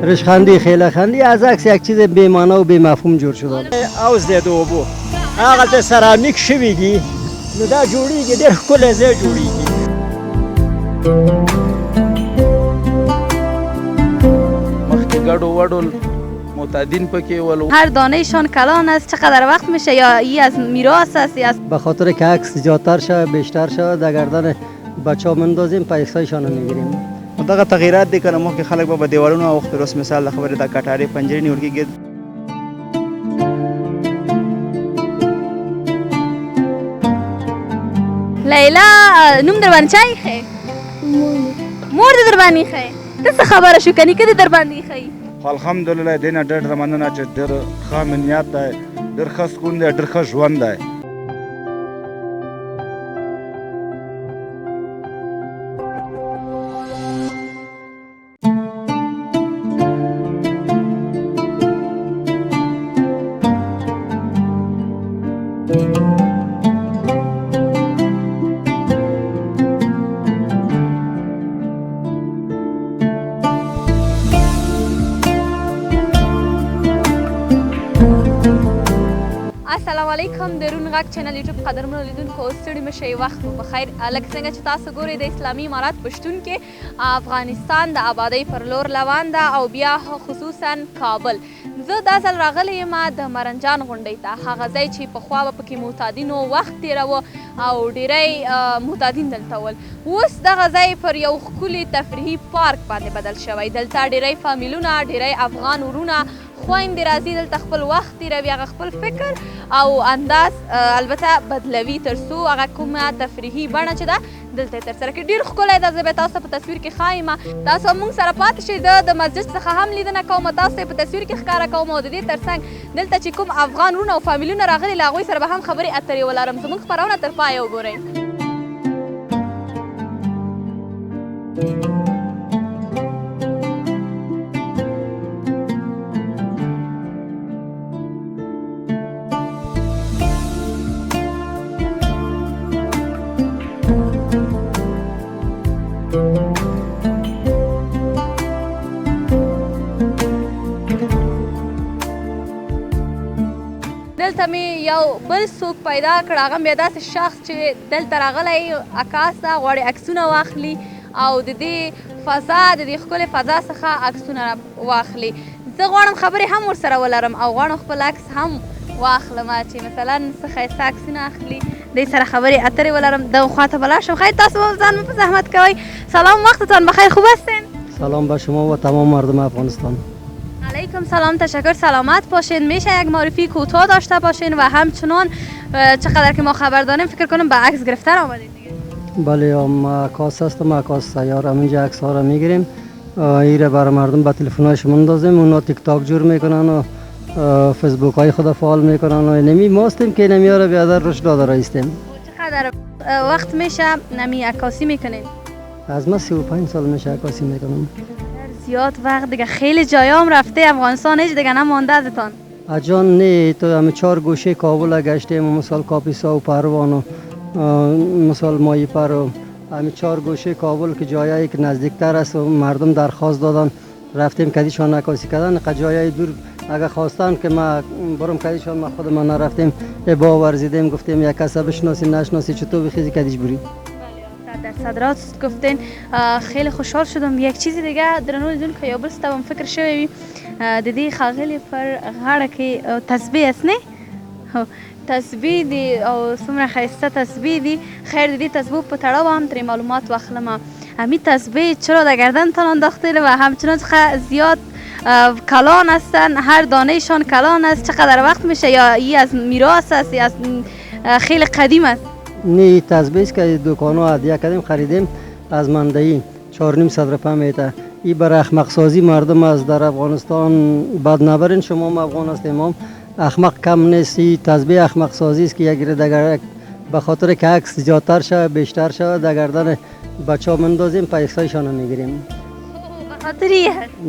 رشخندی خیلی خندی از عکس یک چیز بی‌معنی و بی‌مفهوم جور شده. اوز دیده و بو هغه سرامیک شویږي نو دا جوړیږي ډېر ښکلی ځای جوړیږي. مخکې ګډو وډو معتادین پکې ولو. هر دانهشان کلان است. چقدر وقت میشه یا ای از میراث است یا به خاطر که عکس زیادتر شود بیشتر شود در گردن بچه ها مندازیم پیسایشان رو میگیریم. دغه تغییرات دي کنه مخکې خلک به دیوالونو او اوس مثال د خبرې د کټارې پنجرې نیول کېږي. لیلا نوم در باندې چا ایښی؟ مور دې در باندې ایښی؟ ته څه خبره شو که نیکه دې در باندې ایښی؟ خو الحمدلله دې نه ډېر مننه چې ډېر ښه امنیت دی، ډېر ښه سکون دی، ډېر ښه ژوند دی. السلام علیکم د رون غږ چینل یوټیوب قدرمنو لیدونکو ستړي مه شئ وخت مو بخیر. لکه څنګه چې تاسو ګورئ د اسلامي امارات پښتون کې افغانستان د آبادۍ پر لور روان ده او بیا خصوصا کابل. زه دا ځل راغلی یم د مرنجان غونډۍ ته، هغه ځای چې پخوا به پکې معتادینو وخت تېراوه او ډېری معتادین دلته ول. اوس دغه ځای پر یو ښکلي تفریحي پارک باندې بدل شوی. دلته ډېری فامیلونه، ډېری افغان ورونه خویندې راځي دلته خپل وخت تېروي، هغه خپل فکر او انداز البته بدلوي تر څو هغه کومه تفریحي بڼه چې ده دلته یې ترسره کړي. ډېر ښکلی ده. زه به تاسو ته په تصویر کې ښایم. تاسو موږ سره پاتې شئ. د مسجد څخه هم لیدنه کوم، تاسو ته یې په تصویر کې ښکاره کوم او د دې ترڅنګ دلته چې کوم افغان ورونه او فامیلونه راغلي له هغوی سره به هم خبرې اترې ولرم. زموږ خپرونه تر پایه وګورئ. دلته مې یو بل څوک پیدا کړ، هغه مې داسې شخص چې دلته راغلی عکاس ته غواړي عکسونه واخلي او د دې فضا د دې ښکلې فضا څخه عکسونه واخلي. زه غواړم خبرې هم ورسره ولرم او غواړم خپل عکس هم واخلم چې مثلا څه ښایسته عکسونه اخلي، دې سره خبرې اترې ولرم. دغه خواته به لاړ شم. خیر تاسو ځان مه په زحمت کوئ. سلام، وقتتان بخیر، خوب هستین؟ سلام به شما و تمام مردم افغانستان. علیکم سلام، تشکر، سلامت باشین. میشه یک معرفی کوتاه داشته باشین و همچنان چقدر که ما خبر داریم فکر کنم به عکس گرفتن آمدید دیگه؟ بله، ما عکاس هستم، عکاس سیار. همینجا عکس ها را میگیریم، ایره برای مردم به تلفن هایش مندازیم. اونا تیک تاک جور میکنن و فیسبوک های خود فعال میکنن و نمی ماستیم که نمی ها را بیادر روش داده رایستیم. چقدر وقت میشه نمی عکاسی میکنین؟ از ما 35 سال میشه عکاسی میکنم. زیاد وقت دیگه. خیلی جایا هم رفته افغانستان، هیچ دیگه نمانده ازتان؟ اجان نه، تو همه 4 گوشه کابل گشتیم، مثال کاپیسا و پروان و مثال مایی پر و همه 4 گوشه کابل که جایی که نزدیکتر است و مردم درخواست دادن رفتیم کدیشان عکاسی کردن. جایی دور اگه خواستن که ما برم کدیشان، ما خود ما نرفتیم، با ورزیدیم، گفتیم یک کس بشناسی نشناسی چطور بخیزی کدیش بریم. در صدرات گفتین. خیلی خوشحال شدم. یک چیزی دیگه درنو لیدون که یا بلستم فکر شوی دیدی خاغلی پر غاړه کې تسبیح است نه؟ تسبیح دی او څومره ښایسته تسبیح دی. خیر دیدی تسبیح په تړاو هم ترې معلومات واخلم. همین تسبیح چرا در گردنتان انداخته و همچنان څخه زیاد کلان هستن، هر دانهشان کلان است. چقدر وقت میشه یا ای از میراث است یا از خیلی قدیم است؟ نه، تسبیح که دکانو هدیه کردیم خریدیم از مندهی 4.5 روپیه میته. این برای احمق سازی مردم از در افغانستان بد نبرین. شما هم افغان هستیم، هم احمق کم نیست. این تسبیح احمق سازی است که یک دگر به خاطر که عکس زیادتر شود بیشتر شود در گردن بچه ها مندازیم پیسایشان رو میگیریم. به خاطر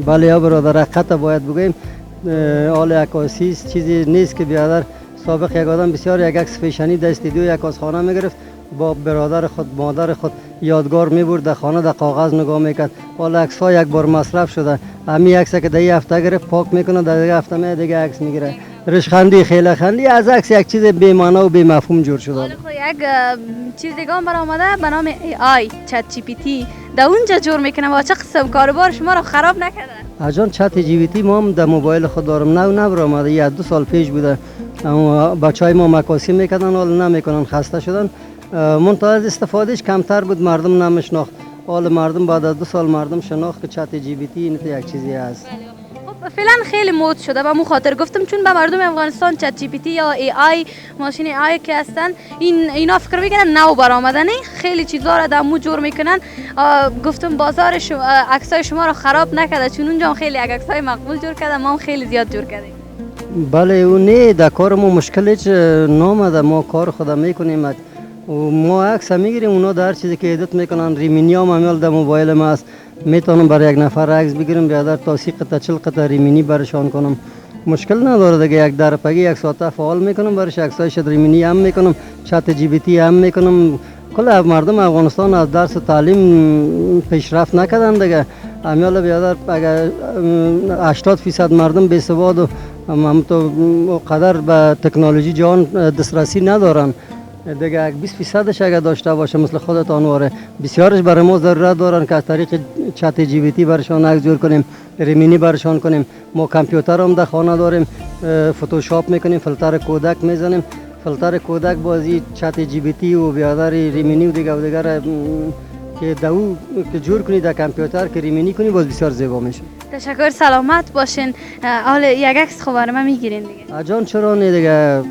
بله یا برادر، حقیقت باید بگوییم. حال عکاسی چیزی نیست که بیادر سابق یک آدم بسیار یک عکس فیشنی دست دیو یک آسخانه میگرفت با برادر خود مادر خود یادگار میبرد در خانه در کاغذ نگاه میکرد. حالا عکس ها یک بار مصرف شده، همین عکس که در این هفته گرفت پاک میکنه، در دیگه هفته می دیگه عکس میگیره. رشخندی خیلی خندی از عکس یک چیز بی معنی و بی مفهوم جور شده. حالا خب یک چیز دیگه هم برآمده به نام AI چت جی پی تی، در اونجا جور میکنه و چه قسم کاربار شما رو خراب نکرده؟ اجان چت جی پی تی ما هم در موبایل خود دارم، نو برآمده، 1-2 سال پیش بوده. بچهای ما مکاسی میکردن، حالا نمیکنن، خسته شدن. منتها استفادهش کمتر بود، مردم نمیشناخت. حالا مردم بعد از 2 سال مردم شناخت که چت جی پی تی این یک چیزی است. خب فعلا خیلی مود شده و مو خاطر گفتم چون به مردم افغانستان چت جی پی تی یا ای آی ماشین ای آی که هستن اینا فکر میکنن نو برآمده، نه خیلی چیزا را دمو جور میکنن. گفتم بازار عکسای شما رو خراب نکرده، چون اونجا خیلی عکسای مقبول جور کرده، ما هم خیلی زیاد جور کردیم. بله اون نه در کار ما مشکل هیچ نامده، ما کار خود میکنیم و ما عکس میگیریم، اونا در چیزی که ادیت میکنن ریمینی هم عمل در موبایل ما است، میتونم برای یک نفر عکس بگیرم بیادر تا 30 قطعه 40 قطعه ریمینی برشان کنم، مشکل نداره دیگه. یک درپگی 1 ساعته فعال میکنم برش، عکسایش ریمینی هم میکنم، چت جی پی تی هم میکنم. کل مردم افغانستان از درس تعلیم پیشرفت نکردن دیگه. امیال بیادر اگر 80% مردم بی سواد و هم تو قدر به تکنولوژی جهان دسترسی ندارن دیگه. 20%ش اگر داشته باشه مثل خودتان واره، بسیارش برای ما ضرورت دارن که از طریق چت جی پی تی برشان عکس جور کنیم، ریمینی برشان کنیم. ما کامپیوتر هم در خانه داریم، فتوشاپ میکنیم، فیلتر کودک میزنیم، فیلتر کودک بازی چت جی پی تی و بیادر ریمینی و دیگر که دو که جور کنی در کامپیوتر که ریمینی کنی باز بسیار زیبا میشه. تشکر، سلامت باشین. حالا یک عکس خب برای من میگیرین دیگه؟ اجان چرا نه دیگه.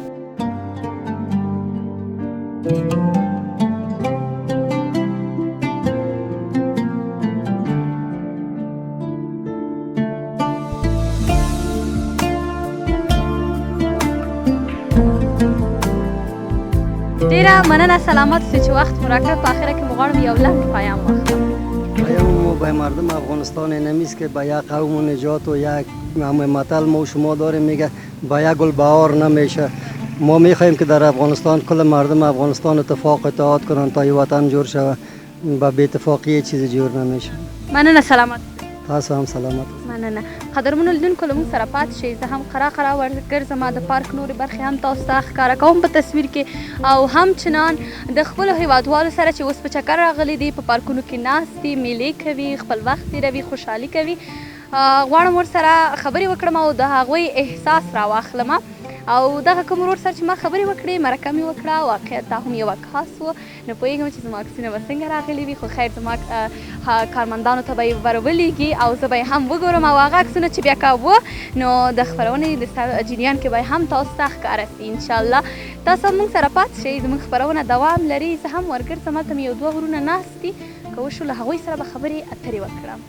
ډیره مننه، سلامت اوسئ چې وخت مو راکړ. په اخره کې مو غواړم یو لنډ پیام واخلم. پیام ما به مردم افغانستان نمیست که به یک قوم و نجات و یک متل ما و شما داریم میگه به یک گل بهار نمیشه. ما میخوایم که در افغانستان کل مردم افغانستان اتفاق اتحاد کنن تا این وطن جور شود، با بی اتفاقی چیز جور نمیشه. مننه، سلامت. تاسو هم سلامت. مننه. قدرمنو لیدونکو له موږ سره پاتې شئ. زه هم قره ورګرځم د پارک نورې برخې هم تاسو ته ښکاره کوم په تصویر کې، او همچنان د خپلو هیوادوالو سره چې اوس په چکر راغلي دي، په پارکونو کې ناست دي، میلې کوي، خپل وخت تېروي، خوشحالي کوي. غواړم ورسره خبرې وکړم او د هغوی احساس راواخلم. او دغه کوم ورور سره چې ما خبرې وکړې، مرکه مې وکړه، واقعیت دا هم یو عکاس و. نه پوهېږم چې زما عکسونه به څنګه راغلي وي، خو خیر زما کارمندانو ته به یې ورولېږي او زه به یې هم وګورم، او هغه عکسونه چې بیا کوه نو د خپرونې د جریان کې به هم تاسو ته ښکاره سي انشاءالله. تاسو هم موږ سره پاتې شئ، زموږ خپرونه دوام لري. زه هم ورګرځم، هلته مې یو 2 ورونه ناست دي، که وشو له هغوی سره به خبرې اترې وکړم.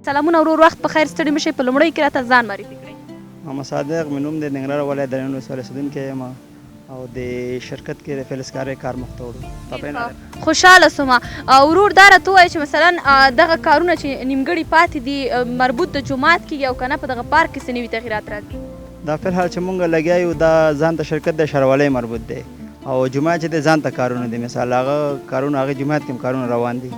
سلامونه ورور، وخت بخیر، ستړي مشئ. په لومړیو کې راته ځان معرفي کړئ. محمد صادق مې نوم دی، ننګرهار ولایت د ولسوالۍ اوسېدونکی یم او د شرکت کې د فلزکارۍ کار مخته وړو. خوشحاله سوم. ورور دا راته ووایه چې مثلا دغه کارونه چې نیمګړي پاتې دي مربوط د جومات کېږي او که نه په دغه پارک کې څه نوي تغیرات راځي؟ دا فلحال چې مونږ لګیا یو دا ځان ته شرکت د شاروالۍ مربوط دی او جومات چې دی ځان ته کارونه دي. مثال هغه کارونه هغه جومات کې هم کارونه روان دي.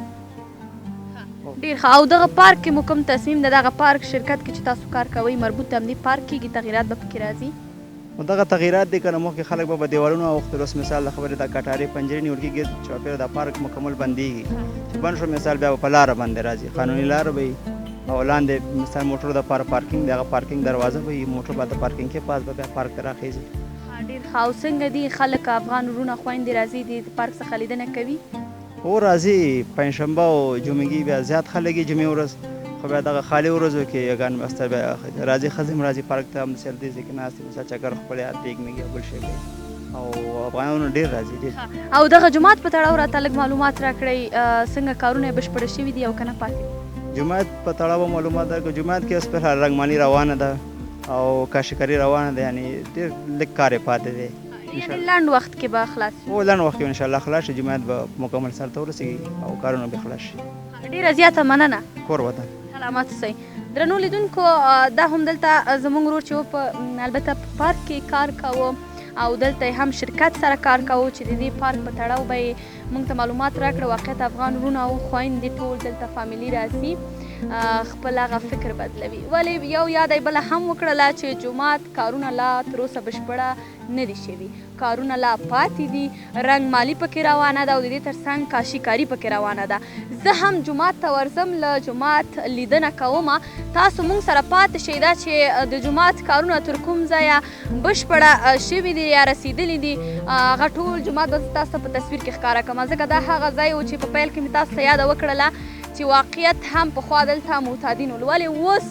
ډېر ښه. او دغه پارک کې مو کوم تصمیم د دغه پارک شرکت کې چې تاسو کار کوئ مربوط د همدې پارک کېږي، تغیرات به پکې راځي؟ نو دغه تغیرات دي که نه مخکې خلک به په دیوالونو اوښتل، اوس مثال د خبرې دا کټارې پنجرې نیول کېږي، چاپېره دا پارک مکمل بندېږي. چې بند شو مثال بیا په لاره باندې راځي، قانوني لاره به وي او لاندې مثال موټرو دپاره پارکینګ د هغه پارکینګ دروازه به وي، موټر به د پارکینګ کې پاس به بیا پارک ته راخېږي. ډېر ښه. او څنګه دي خلک افغان وروڼه خویندې راځي د پارک څخه لیدنه کوي؟ او راځي پنجشنبه او جمعګي بیا زیات خلک یې جمعې ورځ، خو بیا دغه خالي ورځو کې یګان بستر بیا راځي، ښځې هم راځي پارک ته، هم مثال دې ځای کې ناست دي، مثال چکر خپلې دیګ میږي او بل شی کوي. او افغانانو ډېر راځي ډېر. او دغه جومات په تړاو راته لږ معلومات راکړئ، څنګه کارونه یې بشپړه شوي دي او که نه پاتې دي؟ جومات په تړاو معلومات ده که جومات کې اوس فلحال رنګمالي روانه ده او کاشیکاري روانه ده، یعنې ډېر لږ کار یې پاتې دی. یعنې لنډ وخت کې به خلاص شي؟ او لنډ وخت کې انشاءالله خلاص شي، جومات به مکمل سر ته ورسېږي او کارونه به خلاص شي. ډېره زیاته مننه. کور وطن سلامت اوسئ. درنو لیدونکو، دا هم دلته زموږ ورور چې و په البته په پارک کې کار کاوه او دلته یې هم شرکت سره کار کاوه چې د دې پارک په تړاو به یې موږ ته معلومات راکړه. واقعیت افغان وروڼه او خویندې ټول دلته فامیلي راځي، خپل هغه فکر بدلوي. ولې یو یاده یې بله هم وکړله چې جومات کارونه لا تراوسه بشپړه نه دي شوي، کارونه لا پاتې دي، رنګمالي پکې روانه ده او د دې تر څنګ کاشیکاري پکې روانه ده. زه هم جومات ته ورځم، له جومات لیدنه کومه. تاسو موږ سره پاتې شئ دا چې د جومات کارونه تر کوم ځایه بشپړه شوي دي یا رسېدلي دي. هغه ټول جومات به زه تاسو ته په تصویر کې ښکاره کړم، ځکه دا هغه ځای و چې په پیل کې مې تاسو ته یاده وکړله چې واقعیت هم پخوا دلته معتادینو، ولې اوس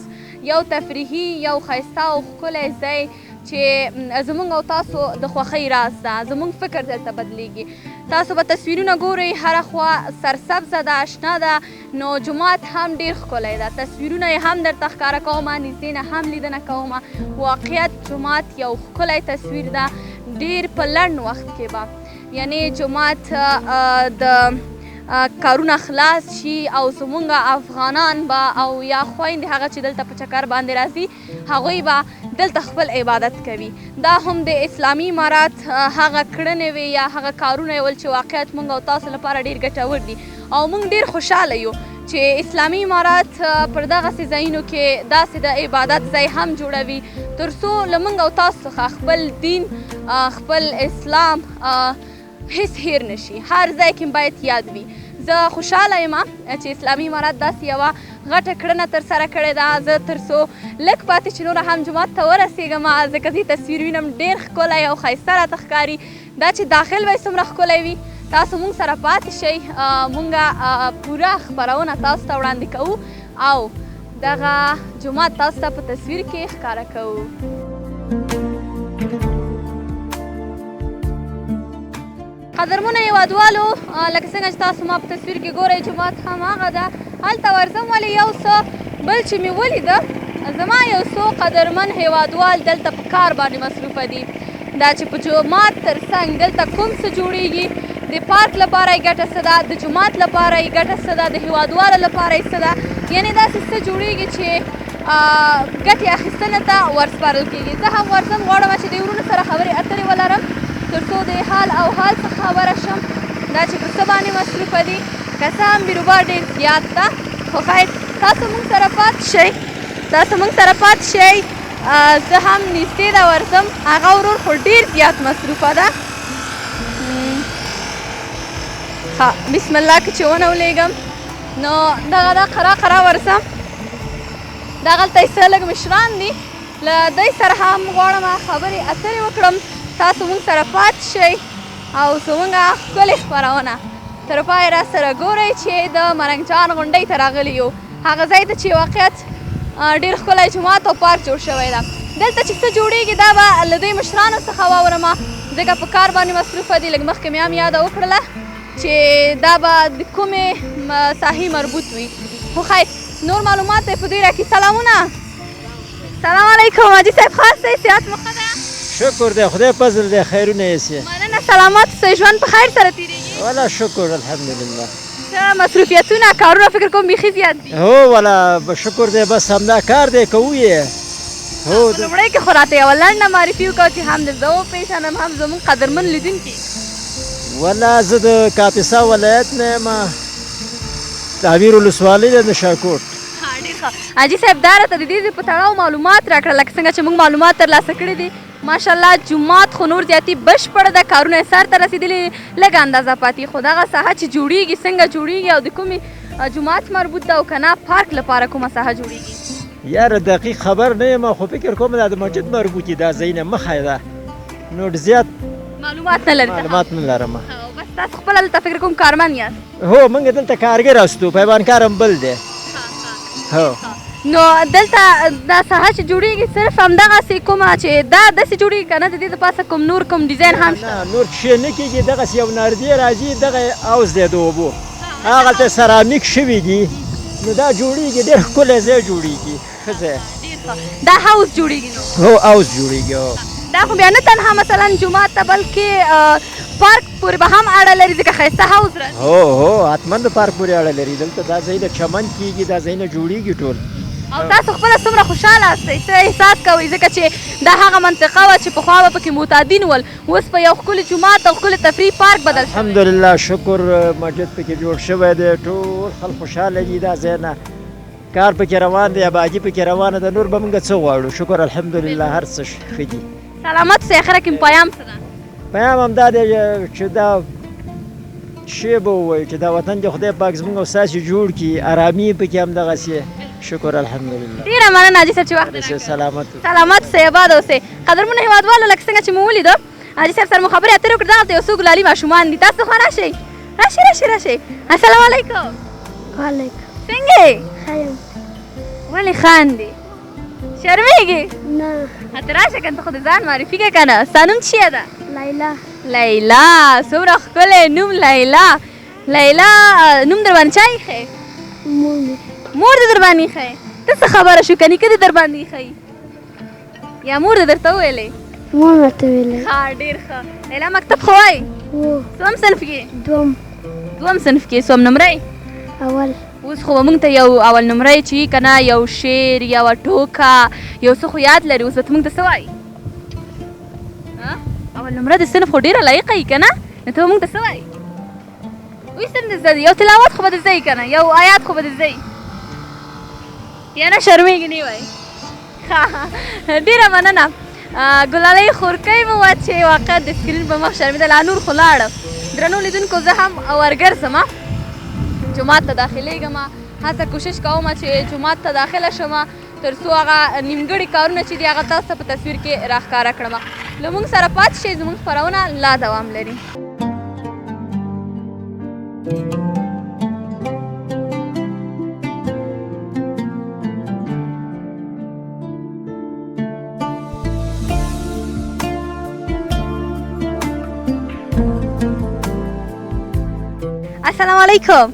یو تفریحي، یو ښایسته او ښکلی ځای چې زموږ او تاسو د خوښۍ راز ده. زموږ فکر دلته بدلیږي. تاسو به تصویرونه ګورئ، هره خوا سرسبزه ده، اشنا ده، نو جومات هم ډېر ښکلی ده. تصویرونه یې هم درته ښکاره کومه، نږدې نه هم لیدنه کومه. واقعیت جومات یو ښکلی تصویر ده. ډېر په لنډ وخت کې به یعنې جومات د کارونه خلاص شي او زمونږ افغانان به او یا خویندې هغه چې دلته په چکر باندې راځي هغوی به دلته خپل عبادت کوي. دا هم د اسلامي امارات هغه کړنې وې یا هغه کارونه یې ول چې واقعیت موږ او تاسو لپاره ډېر ګټور دي او موږ ډېر خوشحاله یو چې اسلامي امارات پر دغسې ځایونو کې داسې د عبادت ځای هم جوړوي تر څو له موږ او تاسو څخه خپل دین، خپل اسلام هیڅ هیر نشي. هر ځای کې باید یاد وي. زه خوشحاله یم چې اسلامي امارات داسې یوه غټه کړنه ترسره کړې ده. زه تر څو لږ پاتې چې نوره هم جومات ته ورسېږم، ځکه زه تصویر وینم ډېر ښکلی او ښایسته راته ښکاري. دا چې داخل به یې څومره ښکلی وي، تاسو موږ سره پاتې شئ. موږ پوره خپرونه تاسو ته وړاندې کوو او دغه جومات تاسو ته په تصویر کې ښکاره کوو. قدرمنو هیوادوالو، لکه څنګه چې تاسو ما په تصویر کې ګورئ جومات هماغه ده. هلته ورځم ولې یو څه بل چې مې ولیده، زما یو څو قدرمن هیوادوال دلته په کار باندې مصروفه دي. دا چې په جومات تر څنګ دلته کوم څه جوړیږي، د پارک لپاره یې ګټه څه ده، د جومات لپاره یې ګټه څه ده، د هیوادوالو لپاره یې څه ده، یعنې داسې څه جوړیږي چې ګټې اخیستنې ته ورسپارل کېږي. زه هم ورځم، غواړم چې د وروڼو سره خبرې اترې ولرم تر څو د حال او حال څخه خبره شم، دا چې په څه باندې مصروفه دي. که څه هم بیروبار ډېر زیات ده، خو خیر تاسو موږ سره پاتې شئ، تاسو موږ سره پاتې شئ. زه هم نږدې ده ورځم، هغه ورور خو ډېر زیات مصروفه ده. ښه بسم الله که چې ونه ولېږم نو دغه دا قره ورځم. دغلته یې څه لږ مشران دي، له دوی سره هم غواړم خبرې اترې وکړم. تاسو موږ سره پاتې شئ او زموږ ښکلې خپرونه تر پایه را سره ګورئ چې د مرنجان غونډۍ ته راغلي یو، هغه ځای ته چې واقعیت ډېر ښکلی جومات او پارک جوړ شوی ده. دلته چې څه جوړیږي دا به له دوی مشرانو څخه واورم، ځکه په کار باندې مصروفه دي. لږ مخکې مې هم یاده وکړله چې دا به د کومې ساحې مربوط وي، خو خیر نور معلومات یې په دوی راکړي. سلامونه. سلام علیکم حاجي صاحب، خاص دی، صحت مو ښه ده؟ شکر دی، خدای فضل دی، خیرونه یې سي. مننه، سلامات اوسئ، ژوند په خیر سره تېرېږي؟ والا شکر الحمدلله. څه مصروفیتونه، کارونه فکر کوم بیخي زیات دي؟ هو والا شکر دی، بس همدا کار دی کوو یې. هو په لومړی کې خو راته یوه لنډه معرفي وکړه چې هم د زه وپېژنم هم زموږ قدرمن لیدونکي. والا زه د کاپیسا ولایت نه یم، د امیر ولسوالۍ د نشاکوټ. ډېر ښه. حاجي صاحب دا راته د دې ځای په تړاو معلومات راکړه، لکه څنګه چې موږ معلومات ترلاسه کړي دي. ماشاءالله جومات خو نور زیاتې بشپړه ده، کارونه یې سر ته رسېدلي، لږ اندازه پاتې، خو دغه ساحه چې جوړیږي څنګه جوړیږي او د کومې جومات مربوط ده او که نه پارک لپاره کومه ساحه جوړیږي؟ یاره دقیق خبر نه یم، خو فکر کوم دا د مسجد مربوط دي، دا ځایونه مخه ده، نور زیات معلومات نه لري. معلومات نه لرم. بس تاسو خپله دلته فکر کوم کارمن یاست؟ هو موږ دلته کارګر هستو، پیمانکار هم بل دی. هو نو دلته دا ساحه چې جوړیږي صرف همدغسې کومه چې دا داسې جوړیږي که نه د دې دپاسه کوم نور کوم ډیزاین هم شته؟ نه نور شی نه کېږي، دغسې یو نردې راځي، دغه حوض دی د اوبو، هغلته سرامیک شوي دي، نو دا جوړیږي، ډېر ښکلی ځای جوړیږي، ښه ځای. دا هاوس جوړیږي نو؟ هو حوض جوړیږي. هو دا خو بیا نه تنها مثلا جومات ته بلکې پارک پورې به هم اړه لري ځکه ښایسته هاوس راځي. هو حتما د پارک پورې اړه لري، دلته دا ځایونه چمن کېږي، دا ځایونه جوړیږي ټول. او تاسو خپله څومره خوشحاله استئ، څه احساس کوئ ځکه چې دا هغه منطقه وه چې پخوا به پکې معتادین ول، اوس په یو ښکلي جومات او ښکلي تفریح پارک بدل شوی. الحمدلله شکر مسجد پکې جوړ شوی دی، ټول خلک خوشحاله دي دا ځای نه، کار پکې روان دی، آبادي پکې روانه ده، نور به موږ څه غواړو؟ شکر الحمدلله هر څه ښه دي. سلامت اوسئ. اخره کې پیام څه ده؟ پیام همدا دی چې دا شی به ووایو چې دا وطن دې خدای پاک زموږ او ستاسې جوړ کړي، ارامي پکې همدغسې. شکر الحمدلله. ډېره مننه حاجي صاحب چې وخت راکړی. سلامت سلامت اوسئ، اباد اوسئ. قدرمنو هیوادوالو لکه څنګه چې مو ولیدو حاجي صاحب سره مو خبرې اترې وکړې، دغلته یو څو ګلالي ماشومان دي، تاسو خوا راشئ راشئ. السلام علیکم. وعلیکم. څنګه یې؟ ښه یم. ولې خاندې؟ شرمېږې؟ نه. ته راشه که ته خو د ځان معرفي کړې که نه. ستا نوم چیه ده؟ لیلا. لیلا. څومره ښکلی نوم لیلا. لیلا نوم در باندې چا ایښی؟ مور مې. مور دې در باندې ایښی؟ ته څه خبره شو که نیکه دې در باندې ایښی یا مور دې درته وویلې؟ مور مې ورته ویلی. ښه ډېر ښه. لیلا مکتب خو وایي؟ هو. څوم صنف کې؟ دوم صنف کې. څوم نمری؟ اول. اوس خو به موږ ته یو اول نمری چې که نه یو شعر یوه ټوکه یو څه خو یاد لري، اوس به ته موږ ته څه وایي؟ اول نمره د صنف خو ډېره لایقه یي که نه، نو ته به موږ ته څه وایي؟ اوس څنګه زده دي؟ یو تلاوت خو به دې زده یي که نه، یو آیات خو به دې زده یي یا نه شرمېږي نه وایي؟ ښه ډېره مننه. ګلالۍ خورکۍ مو وه چې واقعا د سکرین په مخ شرمېده، لا نور خو لاړه. درنو لیدونکو زه هم ورګرځم، جومات ته داخلېږم، هڅه کوشش کوم چې جومات ته داخله شم تر څو هغه نیمګړي کارونه چې دي هغه تاسو ته په تصویر کې راښکاره کړم. له موږ سره پاتې شئ، زموږ خپرونه لا دوام لري. السلام علیکم.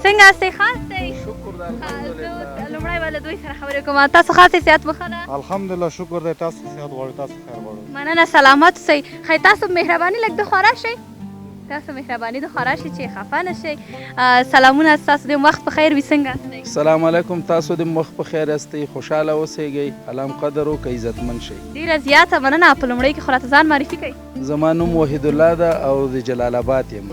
څنګه استئ؟ ښه استئ؟ شکر ده الحمدلله. لومړی به له دوی سره خبرې کوم. تاسو ښه استئ؟ صحت مو ښه ده؟ الحمدلله شکر دی. تاسو صحت غواړو، تاسو خیر غواړو. مننه. سلامت اوسئ. ښایي تاسو مهرباني لږ د خوا راشئ، تاسو مهرباني د خوا راشئ چې خفه نه شئ. سلامونه ستاسو د وخت په خیر وي. څنګه استئ؟ سلام علیکم. تاسو د وخت په خیر استئ، خوشحاله اوسئ، علام قدر وکړئ، عزتمن شئ. ډېره زیاته مننه. په لومړۍ کې خو راته ځان معرفي کړئ. زما نوم وحیدالله ده او د جلال آباد یم.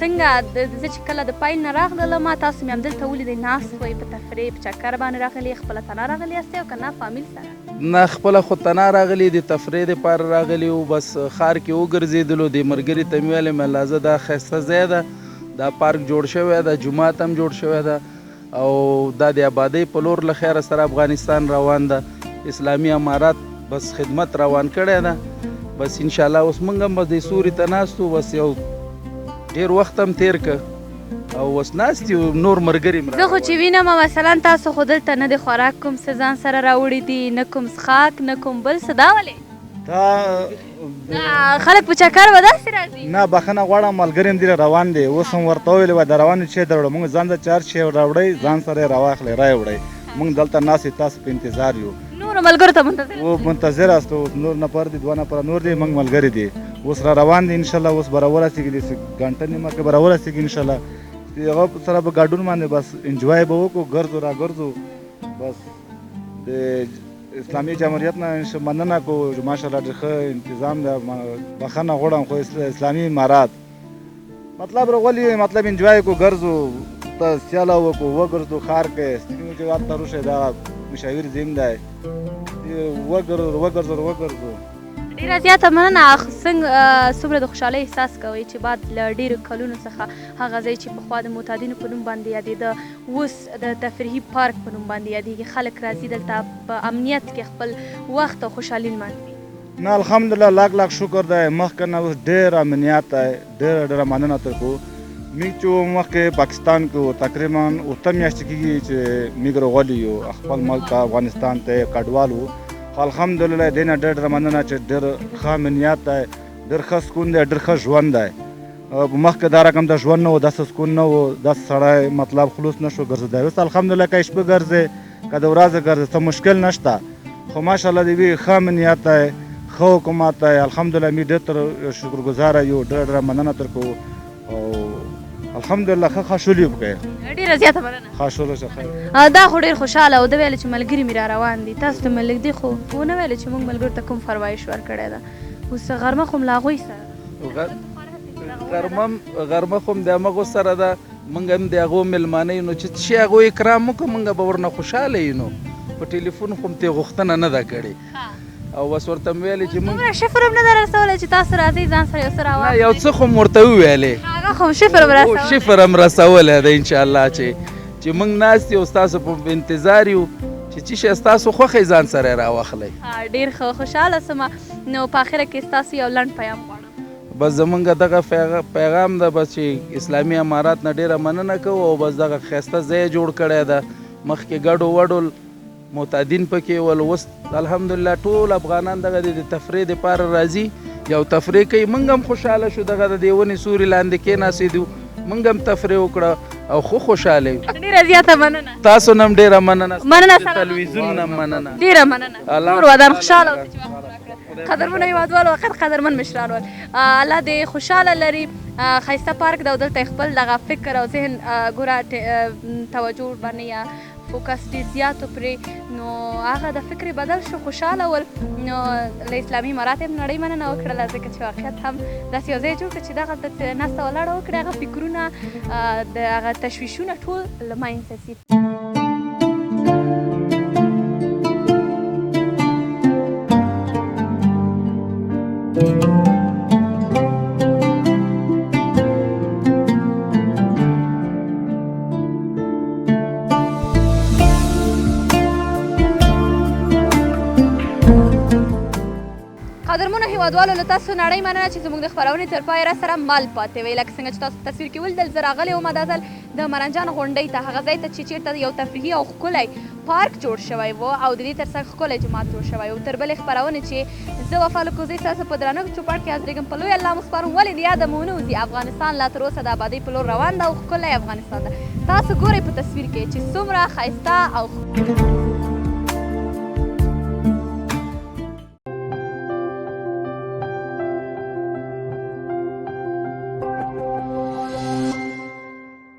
څنګه زه چې کله د پیل نه راغلم تاسو مې همدلته ولیدئ ناست وئ په تفریح په چکر باندې راغلي، خپله تنها راغلي یاستئ او که نه فامیل سره؟ نه خپله خو تنها راغلي، د تفریح دپاره راغلي وو، بس ښار کې وګرځېدلو. د ملګري ته مې ویلې ملازه دا ښایسته ځای ده، دا پارک جوړ شوی ده، جومات هم جوړ شوی ده او دا د آبادۍ په لور له خیره سره افغانستان روان ده، اسلامي امارات بس خدمت روان کړی ده. بس انشاءالله اوس موږ هم بس د سوري ته ناست وو، بس یو ډېر وخت هم تېر که او اوس ناست یو نور ملګري م زه خو چې وینم مثلا تاسو خو دلته نه د خوراک کوم څه ځان سره راوړي دي، نه کوم څښاک، نه کوم بل څه. دا ولې خلک په چکر به داسې راځي؟ نه بخښنه غواړم، ملګري هم ډېر روان دی. اوس هم ورته وویلې وه د روانو شی در وړه، موږ ځان ته چار شی راوړئ، ځان سره یې راواخلئ، را یې وړئ. موږ دلته ناست تاسو په انتظار یو. نورو ملګرو ته منتظر او منتظر است. نور نفر دي، دوه نفره نور دي، موږ ملګري دي. اوس را روان دي انشاءالله. اوس به راورسېږي، ګنټه نیمه کې به راورسېږي انشاءالله. هغه سره به ګډون باندې بس انجوای به وکړو، ګرځو را ګرځو. بس د اسلامي جمهوریت نه مننه کوو، ماشاءالله ډېر ښه انتظام ده. بخښنه غواړم خو اسلامي امارات مطلب ولې مطلب انجوای کو ګرځو، ته سیاله وکړو، وګرځو ښار کې. سپینو جوار ته روشئ، دا مشاور زیم دی، وګرځو. ډېره زیاته مننه. څومره د خوشحالۍ احساس کوئ چې بعد له ډېرو کلونو څخه هغه ځای چې پخوا د معتادینو په نوم باندې یادېده اوس د تفریحي پارک په نوم باندې یادېږي، خلک راځي دلته په امنیت کې خپل وخت او خوشحالي لمانځي؟ نه الحمدلله لاک لاک شکر دی. مخکې نه اوس ډېر امنیت دی، ډېره مننه تر کوو. موږ چې مخکې پاکستان کې تقریبا 8 میاشتې کېږي چې موږ راغلي یو خپل ملک افغانستان ته کډوال وو. خو الحمدلله دې نه ډېر مننه چې ډېر ښه امنیت دی، ډېر ښه سکون دی، ډېر ښه ژوند دی. مخکې دا رقم د ژوند نه و، داسې سکون نه و، داسې سړی مطلب خلوص نه شو ګرځېدی. اوس الحمدلله که شپه ګرځې که د ورځې ګرځې څه مشکل نشته. خو ماشاءالله د یوې ښه امنیت دی، ښه حکومت دی. الحمدلله موږ ډېر تر شکرګزاره یو، ډېره مننه تر کوو او الحمدلله ښه خوشحالي وکړئ. ډېره زیاته مننه. خوشحاله شه خیر. دا خو ډېر خوشحاله او ده ویل چې ملګري مې را روان دي. تاسو ته مې لږ دی خو ونه ویل چې موږ ملګرو ته کوم فرمایش ورکړی ده. اوس غرمه خو م له هغوی سره غرمه خو هم د همغو سره ده، موږ هم د هغو مېلمانه یو، نو چې شي هغو اکرام وکړو موږ به ورنه خوشحاله یو. نو په ټلیفون خو م ترې غوښتنه نه ده کړې او بس ورته م ویلې چې موږ دومره شفر هم نه ده رسولی چې تاسو راځئ ځان سره یو څه راواخلئ. یو څه خو م ورته وویلې، هغه خو شفر هم رسولی، شفر هم رسولی ده انشاءالله چې موږ ناست یو ستاسو په انتظار یو چې څه شی ستاسو خوښی ځان سره یې راواخلئ. ډېر ښه خوشحاله سومه. نو په اخره کې ستاسو یو لنډ پیغام غواړم. بس زمونږ دغه پیغام ده بس چې اسلامي امارات نه ډېره مننه کوو او بس دغه ښایسته ځای جوړ کړی ده. مخکې ګډو وډو معتادین پکې ول، اوس الحمدلله ټول افغانان دغه د تفریح دپاره راځي، یو تفریح کوي. موږ هم خوشحاله شو، دغه د دې ونې سوري لاندې کېناستېدو، موږ هم تفریح وکړه او خوشحاله یو. ډېره زیاته مننه. تاسو نه هم ډېره مننه، مننه تلویزیون نه هم مننه، ډېره مننه. نور ودان خوشحاله اوسئ چې وخت راکړه. قدرمنو هیوادوالو او قدرمن مشرانو، الله دې خوشحاله لري. ښایسته پارک ده او دلته خپل دغه فکر او ذهن ګوره توجه ورباندې یا فوکس ډېر زیات و پرې، نو هغه د فکر بدل شو، خوشحاله ول. نو له اسلامي امارات هم نړۍ مننه وکړله ځکه چې واقعیت هم داسې یو ځای جوړ کړه چې دغلته ناسته ولاړه وکړي، هغه فکرونه د هغه تشویشونه ټول له منځه ځي. قدرمنو هیوادوالو، له تاسو نړۍ مننه چې زموږ د خپرونې تر پایه را سره مل پاتې وئ. لکه څنګه چې تاسو تصویر کې ولیدل، زه راغلی وم دا ځل د مرنجان غونډۍ ته، هغه ځای ته چې چېرته یو تفریحي او ښکلی پارک جوړ شوی و او د دې تر څنګ ښکلی جومات جوړ شوی و. تر بلې خپرونې چې زه وفا لکوزۍ ستاسو په درانه چوپړ کې حاضرېږم، په لوی الله مو سپارم. ولې د یاده مو ونه وځي، افغانستان لا تر اوسه د ابادۍ په لور روان ده او ښکلی افغانستان ده. تاسو ګورئ په تصویر کې چې څومره ښایسته او